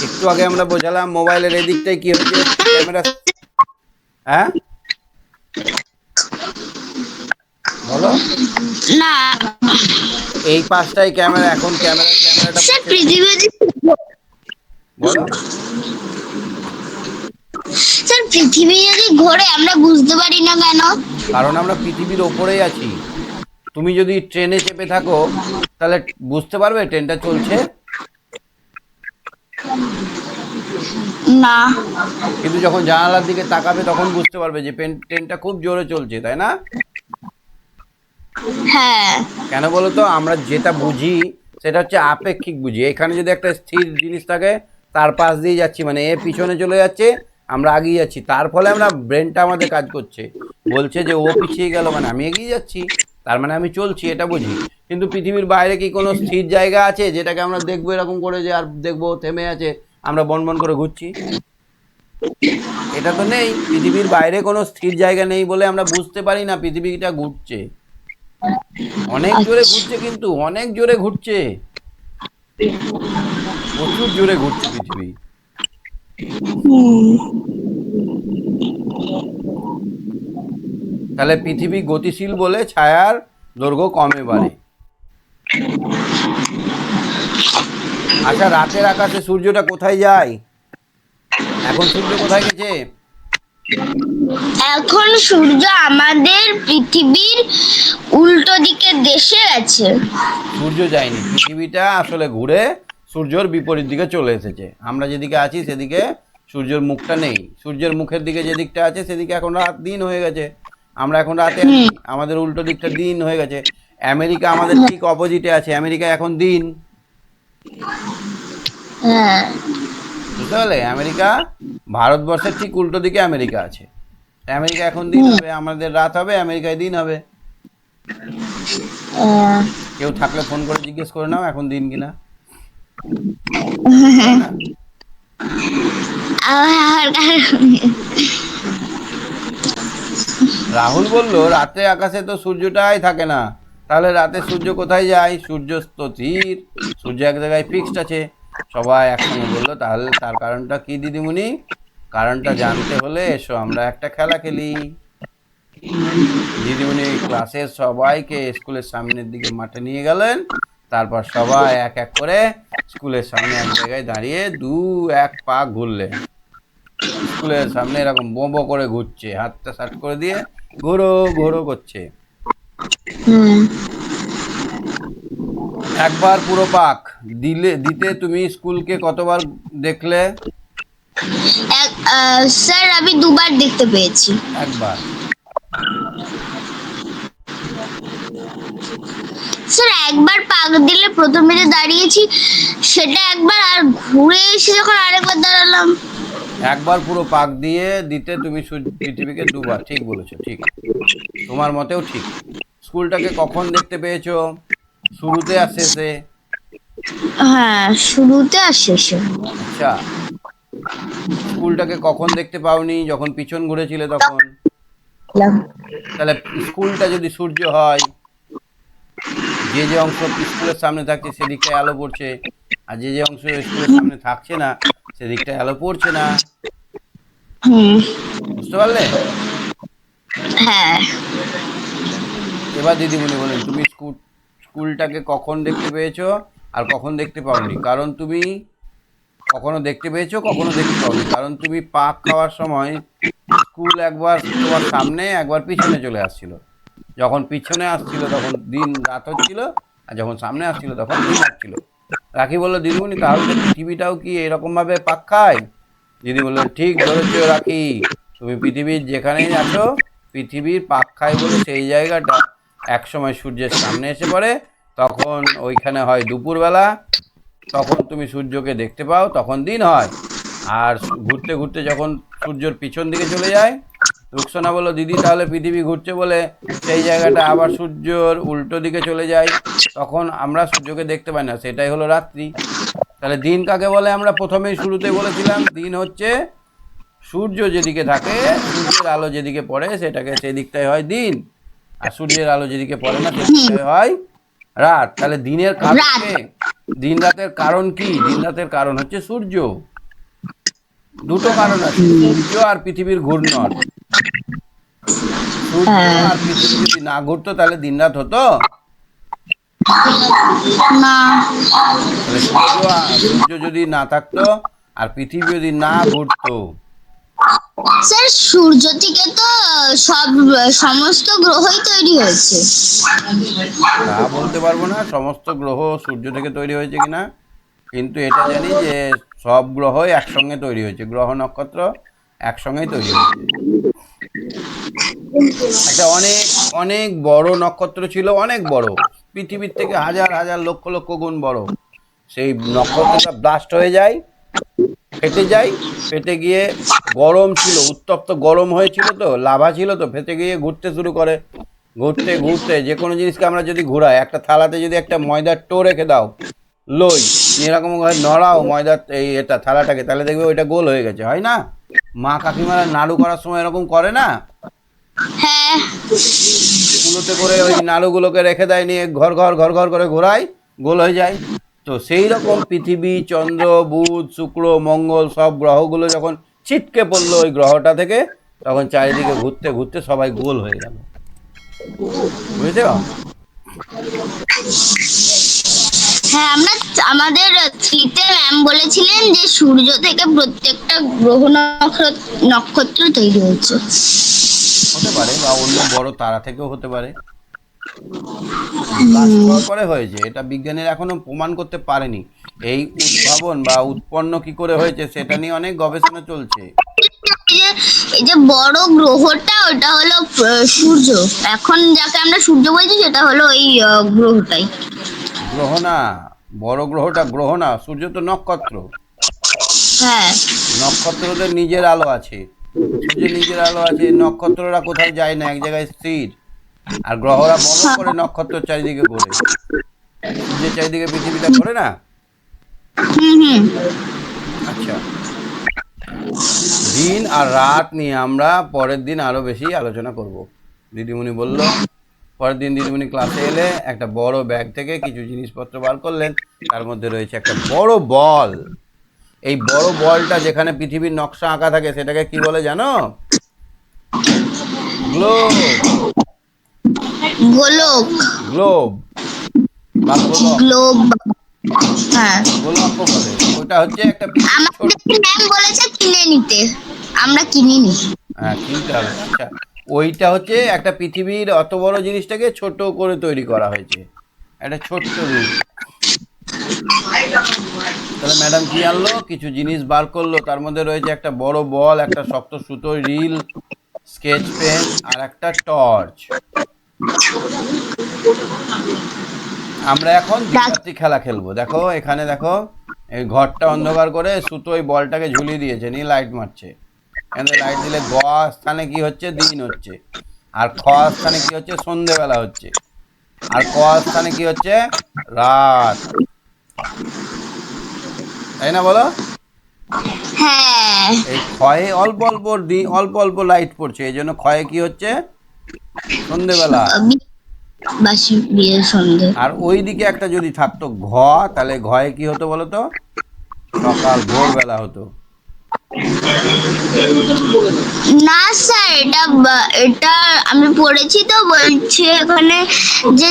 একটু আগে আমরা বোঝালাম মোবাইলের এদিকটাই কি হয়েছে? ক্যামেরা, হ্যাঁ বলো। না এই পাশটাই ক্যামেরা, এখন ক্যামেরাটা স্যার পৃথিবীতে বলো। স্যার পৃথিবী যদি ঘোরে আমরা বুঝতে পারি না কেন? কারণ আমরা পৃথিবীর ওপরেই আছি। তুমি যদি ট্রেনে চেপে থাকো তাহলে বুঝতে পারবে ট্রেনটা চলছে? না। কিন্তু যখন জানালার দিকে তাকাবে তখন বুঝতে পারবে যে ট্রেনটা খুব জোরে চলছে, তাই না? হ্যাঁ। কেন বলো তো? আমরা যেটা বুঝি সেটা হচ্ছে আপেক্ষিক বুঝি। এখানে যদি একটা স্থির জিনিস থাকে তার পাশ দিয়ে যাচ্ছি মানে এ পিছনে চলে যাচ্ছে, আমরা এগিয়ে যাচ্ছি, তার ফলে আমরা ব্রেনটা আমাদের কাজ করছে, বলছে যে ও পিছিয়ে গেল মানে আমি এগিয়ে যাচ্ছি, তার মানে আমি চলছি, এটা বুঝি। কিন্তু পৃথিবীর বাইরে কি কোনো স্থির জায়গা আছে যেটাকে আমরা দেখবো এরকম করে যে আর দেখবো থেমে আছে, আমরা বনবন করে ঘুরছি? এটা তো নেই। পৃথিবীর বাইরে কোনো স্থির জায়গা নেই বলে আমরা বুঝতে পারি না পৃথিবীটা ঘুরছে। অনেক জোরে ঘুরছে, কিন্তু অনেক জোরে ঘুরছে, প্রচুর জোরে ঘুরছে পৃথিবী। তাহলে পৃথিবী গতিশীল বলে ছায়ার দৈর্ঘ্য কমে বাড়ে। আচ্ছা, রাতের আকাশে সূর্যটা কোথায় যায়? এখন সূর্য কোথায় গেছে? এখন সূর্য আমাদের পৃথিবীর উল্টো দিকের দেশে আছে। সূর্য যায়নি, পৃথিবীটা আসলে ঘুরে সূর্যের বিপরীত দিকে চলে এসেছে। আমরা যেদিকে আছি সেদিকে সূর্যের মুখটা নেই, সূর্যের মুখের দিকে যে দিকটা আছে সেদিকে এখন রাত দিন হয়ে গেছে, আমরা এখন রাতে আছি, আমাদের উল্টো দিকটা দিন হয়ে গেছে। আমেরিকা আমাদের ঠিক অপোজিটে আছে, আমেরিকা এখন দিন। হ্যাঁ। বুঝতে পারলে? আমেরিকা ভারতবর্ষের ঠিক উল্টো দিকে আমেরিকা আছে। আমেরিকা এখন দিন হবে, আমাদের রাত হবে, আমেরিকায় দিন হবে। কেউ থাকলে ফোন করে জিজ্ঞেস করে নাও এখন দিন কিনা। রাহুল বলল রাতে আকাশে তো সূর্যটাই থাকে না, তাহলে রাতে সূর্য কোথায় যায়? সূর্য স্থির, সূর্য এক জায়গায় ফিক্সড আছে। সবাই একসঙ্গে বললো তাহলে তার কারণটা কি দিদিমণি? কারণটা জানতে হলে এসো আমরা একটা খেলা খেলি। দিদিমণি ক্লাসের সবাইকে স্কুলের সামনের দিকে মাঠে নিয়ে গেলেন, তারপর সবাই এক এক করে স্কুলের সামনে এক জায়গায় দাঁড়িয়ে এক পা ঘুরলেন। স্কুলের সামনে এরকম বোঁবো করে ঘুরছে, হাতটা সাট করে দিয়ে ঘোরো ঘোরো করছে। একবার পুরো পাক দিতে তুমি স্কুলকে কতবার দেখলে? স্যার আমি দুবার দেখতে পেয়েছি। একবার। স্যার একবার পাক দিলে প্রথমে যে দাঁড়িয়েছি সেটা একবার, আর ঘুরে এসে যখন আরেকবার দাঁড়ালাম। একবার পুরো পাক দিতে তুমি পৃথিবীকে দুবার, ঠিক বলেছো, ঠিক, তোমার মতেও ঠিক। স্কুলটাকে কখন দেখতে পেয়েছো? শুরুতে আর শেষে? হ্যাঁ, শুরুতে আর শেষে। আচ্ছা, স্কুলটাকে কখন দেখতে পাওনি? যখন পিছন ঘুরেছিলে তখন। তাহলে স্কুলটা যদি সূর্য হয়, যে যে অংশ স্কুলের সামনে থাকছে সেদিকটায় আলো পড়ছে, আর যে যে অংশ স্কুলের সামনে থাকছে না সেদিকটায় আলো পড়ছে না। বুঝতে পারলে? হ্যাঁ। এবার দিদিমণি বলেন তুমি স্কুলটাকে কখন দেখতে পেয়েছো আর কখন দেখতে পাওনি? কারণ তুমি কখনো দেখতে পেয়েছো, কখনো দেখতে পাওনি, কারণ তুমি পাক খাওয়ার সময় স্কুল একবার তোমার সামনে একবার পিছনে চলে আসছিল। যখন পিছনে আসছিল তখন দিন রাত হচ্ছিল, আর যখন সামনে আসছিল তখন দিন হচ্ছিল। রাখি বললো দিদিমণি তাহলে তো পৃথিবীটাও কি এরকমভাবে পাক খায়? দিদি বললেন ঠিক ধরেছ রাখি, তুমি পৃথিবীর যেখানেই আছো পৃথিবীর পাক খায় বলে সেই জায়গাটা একসময় সূর্যের সামনে এসে পড়ে, তখন ওইখানে হয় দুপুরবেলা, তখন তুমি সূর্যকে দেখতে পাও, তখন দিন হয়। আর ঘুরতে ঘুরতে যখন সূর্যের পিছন দিকে চলে যায়, রুকসানা বলল দিদি তাহলে পৃথিবী ঘুরছে বলে সেই জায়গাটা আবার সূর্যর উল্টো দিকে চলে যায়, তখন আমরা সূর্যকে দেখতে পাই না, সেটাই হলো রাত্রি। তাহলে দিন কাকে বলে? আমরা প্রথমেই শুরুতে বলেছিলাম দিন হচ্ছে সূর্য যেদিকে থাকে, সূর্যের আলো যেদিকে পড়ে সেটাকে সেদিকটাই হয় দিন, আর সূর্যের আলো যেদিকে পড়ে না সেদিকটাই হয় রাত। তাহলে দিনের কারণকে, দিন রাতের কারণ কি? দিন রাতের কারণ হচ্ছে সূর্য। দুটো কারণ আছে, সূর্য আর পৃথিবীর ঘূর্ণন। সূর্য আর পৃথিবী যদি না ঘুরতো তাহলে দিন রাত হতো না। তাহলে সূর্য যদি না থাকতো আর পৃথিবী যদি না ঘুরতো স্যার সূর্য থেকে তো সমস্ত গ্রহই তৈরি হয়েছে। তা বলতে পারবো না সমস্ত গ্রহ সূর্য থেকে তৈরি হয়েছে কিনা, কিন্তু এটা জানি যে সব গ্রহই একসঙ্গে তৈরি হয়েছে, গ্রহ নক্ষত্র একসঙ্গেই তৈরি হয়েছে। একটা অনেক অনেক বড় নক্ষত্র ছিল, অনেক বড়, পৃথিবীর থেকে হাজার হাজার লক্ষ লক্ষ গুণ বড়। সেই নক্ষত্রটা ব্লাস্ট হয়ে যায়, ফেটে যায়, ফেটে গিয়ে গরম ছিল, উত্তপ্ত গরম হয়েছিল, তো লাভা ছিল, তো ফেটে গিয়ে ঘুরতে শুরু করে। ঘুরতে ঘুরতে যে কোনো জিনিসকে আমরা যদি ঘুরাই, একটা থালাতে যদি একটা ময়দার টো রেখে দাও, লই এরকম নড়াও ময়দার এটা থালাটাকে, তাহলে দেখবে ওইটা গোল হয়ে গেছে, হয় না? মা কাকিমারা নাড়ু করার সময় এরকম করে না? হ্যাঁ কুলোতে করে ওই নাড়ুগুলোকে রেখে দেয়, নিয়ে ঘর ঘর ঘর ঘর করে ঘোরায়, গোল হয়ে যায়। তো সেই রকম পৃথিবী, চন্দ্র, বুধ, শুক্র, মঙ্গল সব গ্রহগুলো যখন ছিটকে পড়লো ওই গ্রহটা থেকে, তখন চারিদিকে ঘুরতে ঘুরতে সবাই গোল হয়ে গেল। বুঝতে পারো? হ্যাঁ, আমাদের থ্রিতে ম্যাম বলেছিলেন যে সূর্য থেকে প্রত্যেকটা গ্রহ নক্ষত্র তৈরি হয়েছে। হতে পারে, বা অন্য বড় তারা থেকেও হতে পারে। ব্লাস্ট হওয়ার পরে হয়েছে, এটা বিজ্ঞানীরা এখনো প্রমাণ করতে পারেনি। এই উদ্ভাবন বা উৎপন্ন কি করে হয়েছে সেটা নিয়ে অনেক গবেষণা চলছে। এই যে বড় গ্রহটা ওটা হলো সূর্য, এখন যাকে আমরা সূর্য বলছি সেটা হলো ওই গ্রহটাই। গ্রহ না, বড় গ্রহটা গ্রহ না, সূর্য তো নক্ষত্র। হ্যাঁ, নক্ষত্রদের নিজের আলো আছে, সূর্যের নিজের আলো আছে, নক্ষত্ররা কোথায় যায় না, এক জায়গায় স্থির। আর গ্রহরা বড় করে নক্ষত্র চারিদিকে ঘোরে, সূর্যের চারিদিকে পৃথিবীটা ঘোরে না। আচ্ছা, দিন আর রাত নিয়ে আমরা পরের দিন আরো বেশি আলোচনা করব। দিদিমণি বলল, পরের দিন দিদিমণি ক্লাসে এলে একটা বড় ব্যাগ থেকে কিছু জিনিসপত্র বার করলেন, তার মধ্যে রয়েছে একটা বড় বল। এই বড় বলটা যেখানে পৃথিবীর নকশা আঁকা থাকে সেটাকে কি বলে জানো? গ্লোব। গোলক, গ্লোব বা গোলক, গ্লোব। হ্যাঁ, গোলকও বলে। ওটা হচ্ছে একটা আমাদের ম্যাম বলেছে কিনে নিতে, আমরা কিনিনি। হ্যাঁ, কিনতে হবে। আচ্ছা, ওইটা হচ্ছে একটা পৃথিবীর অত বড় জিনিসটাকে ছোট করে তৈরি করা হয়েছে, একটা ছোট্ট রূপ। তাহলে ম্যাডাম কি আনলো? কিছু জিনিস বার করলো, তার মধ্যে রয়েছে একটা বড় বল, একটা শক্ত সুতোর রিল, স্কেচ পেন আর একটা টর্চ। আমরা এখন দ্বিপাত্রিক খেলা খেলবো। দেখো এখানে, দেখো এই ঘরটা অন্ধকার করে সুতোয় বলটাকে ঝুলিয়ে দিয়েছে, নিয়ে লাইট মারছে। এখানে লাইট দিলে গ স্থানে কি হচ্ছে? দিন হচ্ছে। আর খ স্থানে কি হচ্ছে? সন্ধেবেলা হচ্ছে। আর ক স্থানে কি হচ্ছে? রাত। তাই না, বলো? হ্যাঁ, এই ক্ষয়ে অল্প অল্প অল্প অল্প লাইট পড়ছে, এই জন্য ক্ষয়ে কি হচ্ছে? সন্ধেবেলা। বাসি বিয়ের সন্ধে। আর ওই দিকে একটা যদি থাকতো ঘ, তাহলে ঘয়ে কি হতো বলো তো? সকাল, ভোরবেলা হতো। না স্যার, এটা আমি পড়েছি তো, বলছে এখানে যে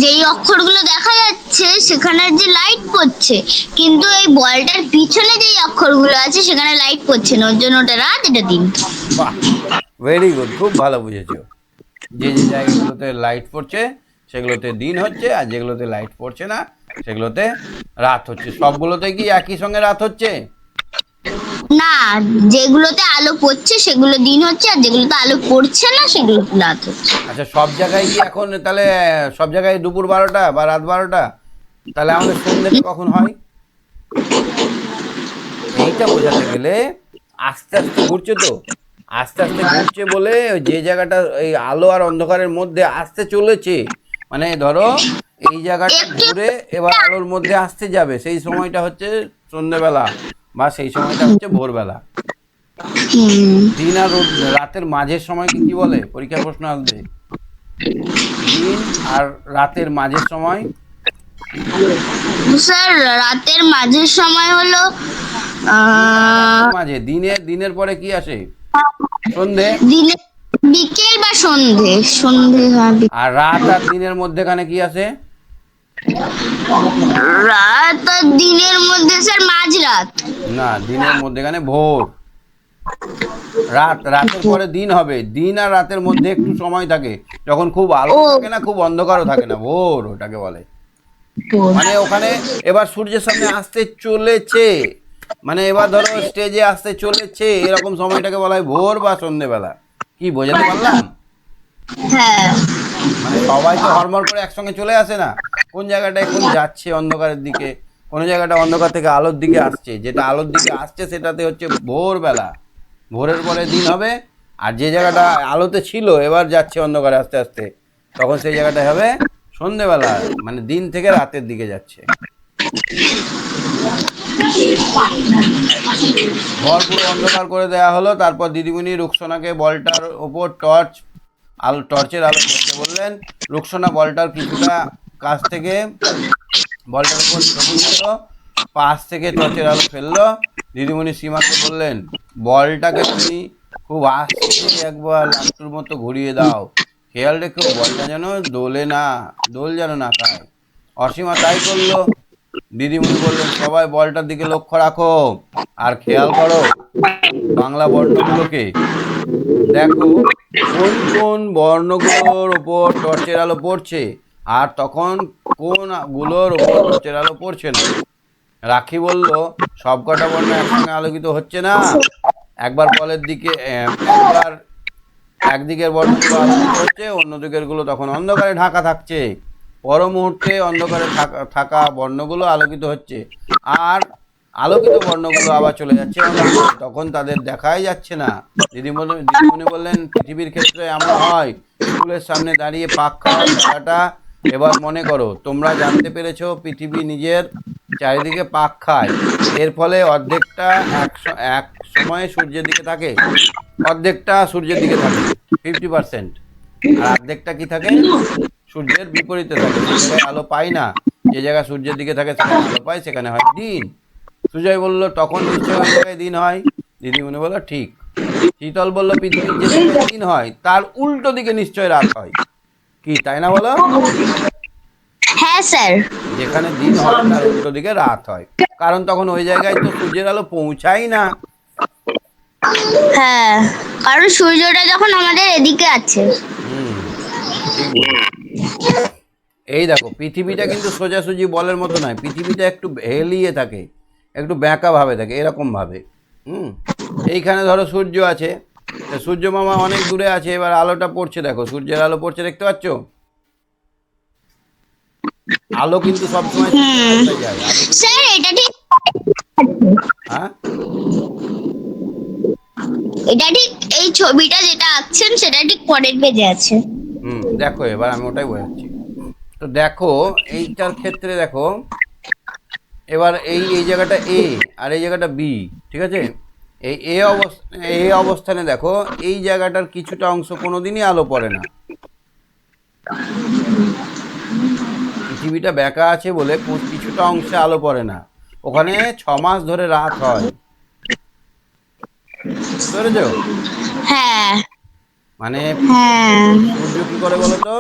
যেই অক্ষরগুলো দেখা যাচ্ছে সেখানে যে লাইট পড়ছে, কিন্তু এই বলটার পিছনে যেই অক্ষরগুলো আছে সেখানে লাইট পড়ছে না, ওর জন্য ওটা রাত, এটা দিন। বাহ, ভেরি গুড, খুব ভালো বুঝেছো। যে যে জায়গাগুলোতে লাইট পড়ছে সেগুলোতে দিন হচ্ছে, আর যেগুলোতে লাইট পড়ছে না সেগুলোতে রাত হচ্ছে। সবগুলোতে কি একই সঙ্গে রাত হচ্ছে? না, যেগুলোতে আলো পড়ছে সেগুলো দিন হচ্ছে, আর যেগুলোতে আলো পড়ছে না সেগুলো রাত হচ্ছে। আচ্ছা, সব জায়গায় কি এখন তাহলে সব জায়গায় দুপুর 12টা বা রাত 12টা? তাহলে আমাদের সন্ধ্যেটা কখন হয়? এইটা বোঝাতে গেলে আস্তে আস্তে ঘুরছে, তো আস্তে আস্তে ঘুরছে বলে যে জায়গাটা এই আলো আর অন্ধকারের মধ্যে আসতে চলেছে, মানে ধরো এই জায়গাটা ঘুরে এবার আলোর মধ্যে আসতে যাবে, সেই সময়টা হচ্ছে সন্ধ্যেবেলা, বা সেই সময়টা হচ্ছে ভোরবেলা। দিন আর রাতের মাঝের সময়কে কি বলে? পরীক্ষার প্রশ্ন আসবে। দিন আর রাতের মাঝের সময়? স্যার রাতের মাঝের সময় হলো মাঝে দিনের পরে কি আসে? সন্ধে। দিনে বিকেল বা সন্ধে, সন্ধে। হ্যাঁ, আর রাত আর দিনের মধ্যেখানে কি আসে? রাত আর দিনের মধ্যে স্যার মাঝরাত। না, দিনের মধ্যেখানে ভোর। রাতের পরে দিন হবে, দিন আর রাতের মধ্যে একটু সময় থাকে, যখন খুব আলো থাকে না, খুব অন্ধকারও থাকে না, ভোর ওটাকে বলে। মানে ওখানে এবার সূর্যের সামনে আসতে চলেছে, মানে এবার ধরো স্টেজে আসতে চলেছে, এরকম সময়টাকে বলা হয় ভোর বা সন্ধেবেলা। কি বোঝাতে পারলাম? হ্যাঁ মানে সবাই তো হড়মড় করে একসঙ্গে চলে আসে না, কোন জায়গাটা এখন যাচ্ছে অন্ধকারের দিকে, কোন জায়গাটা অন্ধকার থেকে আলোর দিকে আসছে, যেটা আলোর দিকে আসছে সেটাতে হচ্ছে ভোরবেলা, ভোরের পরে দিন হবে। আর যে জায়গাটা আলোতে ছিল এবার যাচ্ছে অন্ধকারে আস্তে আস্তে, তখন সেই জায়গাটায় হবে সন্ধেবেলা, মানে দিন থেকে রাতের দিকে যাচ্ছে। ঘর পুরো অন্ধকার করে দেওয়া হলো, তারপর দিদিমণি রুকসানাকে বলটার ওপর টর্চের আলো ফেলতে বললেন। রুকসানা বলটার কিছুটা কাছ থেকে বলটার উপর ঝুঁকে দিল, পাশ থেকে টর্চের আলো ফেললো। দিদিমণি সীমাকে বললেন, বলটাকে তুমি খুব আস্তে একবার লাট্টুর মতো ঘুরিয়ে দাও, খেয়াল রেখো বলটা যেন দোল যেন না খায়। অসীমা তাই করলো। দিদিমণি বললেন, সবাই বলটার দিকে লক্ষ্য রাখো আর খেয়াল করো বাংলা বর্ণগুলোকে, দেখো কোন কোন বর্ণগুলোর ওপর টর্চের আলো পড়ছে আর তখন কোন গুলোর ওপর টর্চের আলো পড়ছে না। রাখি বলল, সব কটা বর্ণ একসঙ্গে আলোকিত হচ্ছে না, একবার বলের দিকে একবার একদিকের বর্ণগুলো আলোকিত হচ্ছে, অন্য দিকের গুলো তখন অন্ধকারে ঢাকা থাকছে। পর মুহূর্তে অন্ধকারে থাকা বর্ণগুলো আলোকিত হচ্ছে আর আলোকিত বর্ণগুলো আবার চলে যাচ্ছে অন্ধকারে, তখন তাদের দেখাই যাচ্ছে না। দিদিমণি বললেন, পৃথিবীর ক্ষেত্রে এমন হয়, স্কুলের সামনে দাঁড়িয়ে পাক খাওয়ার খেলাটা এবার মনে করো, তোমরা জানতে পেরেছো পৃথিবী নিজের চারিদিকে পাক খায়, এর ফলে অর্ধেকটা এক সময়ে সূর্যের দিকে থাকে, অর্ধেকটা সূর্যের দিকে থাকে 50%, আর অর্ধেকটা কি থাকে, সূর্যের বিপরীতে থাকে, যে জায়গায় আলো পাই না, যে জায়গায় সূর্যের দিকে থাকে সেখানে আলো পাই, সেখানে হয় দিন। সুজয় বলল, তখন নিশ্চয় ওই জায়গায় দিন হয়। দিদিমণি বলল, ঠিক। শীতল বলল, পৃথিবীর যে জায়গায় দিন হয় তার উল্টো দিকে নিশ্চয় রাত হয়, কি তাই না বলো? হ্যাঁ স্যার। যেখানে দিন হয় তার উল্টো দিকে রাত হয়, কারণ তখন ওই জায়গায় তো সূর্যের আলো পৌঁছায় না। হ্যাঁ, কারণ সূর্যটা যখন আমাদের এদিকে আছে। ঠিক বলেছো। এই দেখো, পৃথিবীটা কিন্তু সোজাসুজি বলের মতো নয়, পৃথিবীটা একটু হেলিয়ে থাকে, একটু ব্যাঁকা ভাবে থাকে, এরকম ভাবে। এইখানে ধরো সূর্য আছে, সূর্য মামা অনেক দূরে আছে, এবার আলোটা পড়ছে, দেখো সূর্যের আলো পড়ছে, দেখতে পাচ্ছ? আলো কিন্তু সবসময় যায়, স্যার এটা ঠিক, হ্যাঁ এটা ঠিক, এই ছবিটা যেটা আঁকছেন সেটা ঠিক পরের পেজে আছে। দেখো এবার আমি ওটাই বোঝাচ্ছি। তো দেখো এইটার ক্ষেত্রে দেখো, এবার এই জায়গাটা এ আর এই জায়গাটা বি, ঠিক আছে? এই অবস্থানে দেখো, এই জায়গাটার কিছুটা অংশ কোনোদিনই আলো পড়ে না, পৃথিবীটা বেঁকা আছে বলে কিছুটা অংশে আলো পড়ে না, ওখানে 6 মাস ধরে রাত হয়, বুঝতে পেরেছো? হ্যাঁ মানে হ্যাঁ সূর্য কি করে বলো তো,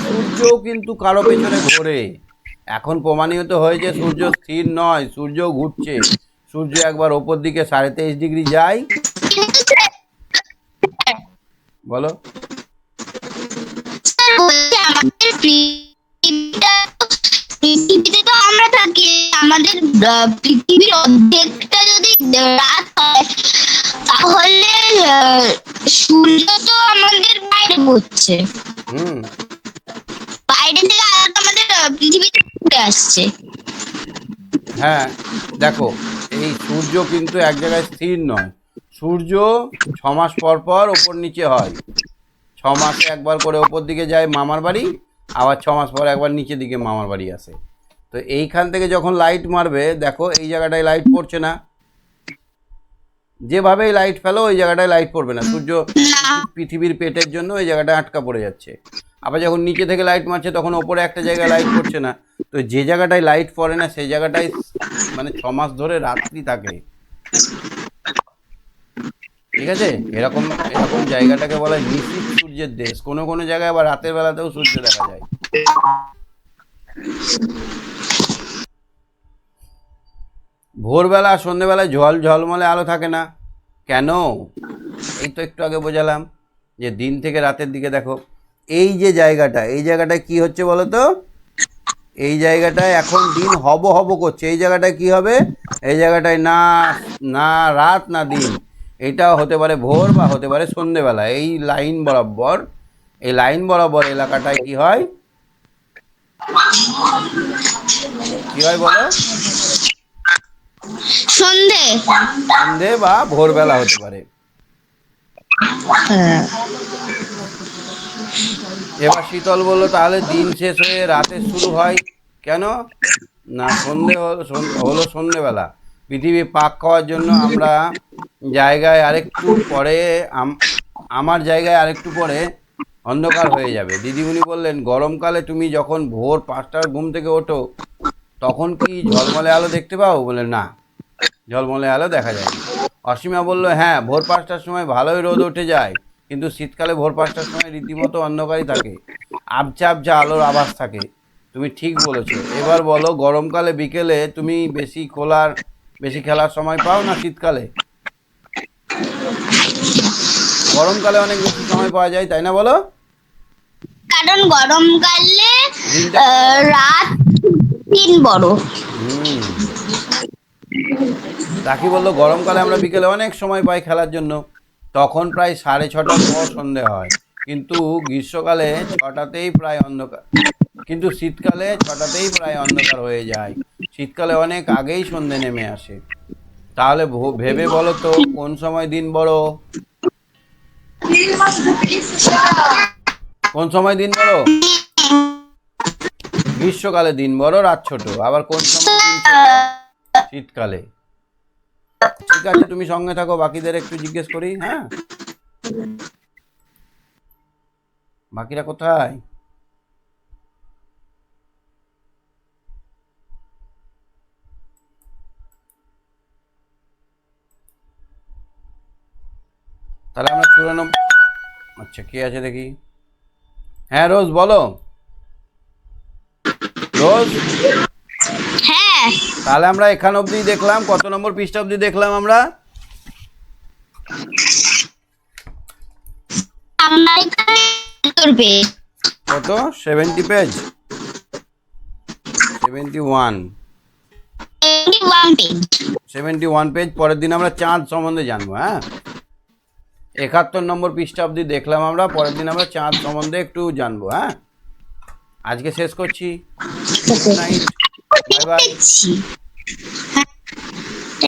সূর্যও কিন্তু কারো পেছনে ঘোরে। এখন প্রমাণিত হয়েছে সূর্য স্থির নয়, সূর্য ঘুরছে। সূর্য একবার ওপর দিকে 23.5 ডিগ্রি যায়, বলো। স্যার, বলছি আমাদের পৃথিবীতে তো আমরা থাকি, আমাদের পৃথিবীর অর্ধেকটা যদি রাত হয় তাহলে সূর্য তো আমাদের বাইরে ঘুরছে, বাইরে থেকে আলোটা আমাদের পৃথিবীতে ঘুরে আসছে। হ্যাঁ দেখো, এই সূর্য কিন্তু এক জায়গায় স্থির নয়, সূর্য 6 মাস পর পর ওপর নিচে হয়, 6 মাসে একবার করে ওপর দিকে যায় মামার বাড়ি, আবার 6 মাস পর একবার নিচের দিকে মামার বাড়ি আসে। তো এইখান থেকে যখন লাইট মারবে, দেখো এই জায়গাটায় লাইট পড়ছে না, যেভাবেই লাইট ফেলো ওই জায়গাটায় লাইট পড়বে না, সূর্য পৃথিবীর পেটের জন্য ওই জায়গাটায় আটকা পড়ে যাচ্ছে। আবার যখন নিচে থেকে লাইট মারছে তখন ওপরে একটা জায়গায় লাইট পড়ছে না, তো যে জায়গাটায় লাইট পড়ে না সেই জায়গাটায় মানে 6 মাস ধরে রাত্রি থাকে, ঠিক আছে? এরকম এরকম জায়গাটাকে বলা হয় নিশীথ সূর্যের দেশ। কোনো কোনো জায়গায় আবার রাতের বেলাতেও সূর্য দেখা যায়। ভোরবেলা আর সন্ধ্যেবেলায় ঝলমলে আলো থাকে না, কেন? এই তো একটু আগে বোঝালাম যে দিন থেকে রাতের দিকে দেখো, এই যে জায়গাটা, এই জায়গাটায় কি হচ্ছে বলো তো? এই জায়গাটায় এখন দিন হব হব করছে। এই জায়গাটায় কি হবে? এই জায়গাটায় না না রাত না দিন, এটা হতে পারে ভোর বা হতে পারে সন্ধেবেলা। এই লাইন বরাবর, এই লাইন বরাবর এলাকাটায় কি হয়, কি হয় বলো? সন্ধে। সন্ধে বা ভোরবেলা হতে পারে। এবার শীতল বলল, তাহলে দিন শেষ হয়ে রাতের শুরু হয় কেন? না, সন্ধে হলো সন্ধেবেলা। পৃথিবী পাক খাওয়ার জন্য আমরা জায়গায় আরেকটু পরে, আমার জায়গায় আরেকটু পরে অন্ধকার হয়ে যাবে। দিদিমণি বললেন, গরমকালে তুমি যখন ভোর 5টার ঘুম থেকে ওঠো তখন কি ঝলমলে আলো দেখতে পাও? বলে না, ঝলমলে আলো দেখা যায় না। অসীমা বলল, হ্যাঁ, ভোর 5টার সময় ভালোই রোদ উঠে যায়, কিন্তু শীতকালে ভোর 5টার সময় রীতিমতো অন্ধকারই থাকে, আবছা আবছা আলোর আভাস থাকে। তুমি ঠিক বলেছো। এবার বলো, গরমকালে বিকেলে তুমি বেশি খেলার সময় পাও না শীতকালে? গরমকালে অনেক বেশি সময় পাওয়া যায়, তাই না বলো? কারণ গরমকালে দিনটা রাত দিন বড়। হুম রাখি বললো, গরমকালে আমরা বিকেলে অনেক সময় পাই খেলার জন্য, তখন প্রায় 6:30টার পর সন্ধে হয়, কিন্তু গ্রীষ্মকালে 6টাতেই প্রায় অন্ধকার, কিন্তু শীতকালে 6টাতেই প্রায় অন্ধকার হয়ে যায়। শীতকালে অনেক আগেই সন্ধে নেমে আসে। তাহলে ভেবে বলো তো, কোন সময় দিন বড়? কোন সময় দিন বড়? গ্রীষ্মকালে দিন বড়, রাত ছোট। আবার কোন সময় দিন ছোট? শীতকালে। ঠিক আছে, তুমি সঙ্গে থাকো, বাকিদের একটু জিজ্ঞেস করি। হ্যাঁ, বাকিরা কোথায়? তাহলে আমরা 94, আচ্ছা কে আছে দেখি। হ্যাঁ রোজ বলো। রোজ, হ্যাঁ, তাহলে আমরা এখান অবধি দেখলাম, কত নম্বর পৃষ্ঠা অবধি দেখলাম আমরা? আমার এখানে করবে কত? 70 পেজ, 71 পেজ। 71 পেজ। পরের দিন আমরা চাঁদ সম্বন্ধে জানবো। হ্যাঁ, 71 নম্বর পৃষ্ঠা অবধি দেখলাম আমরা, পরের দিন আমরা চাঁদ সম্বন্ধে একটু জানবো। হ্যাঁ, আজকে শেষ করছি। Good night, bye bye. দেখছি।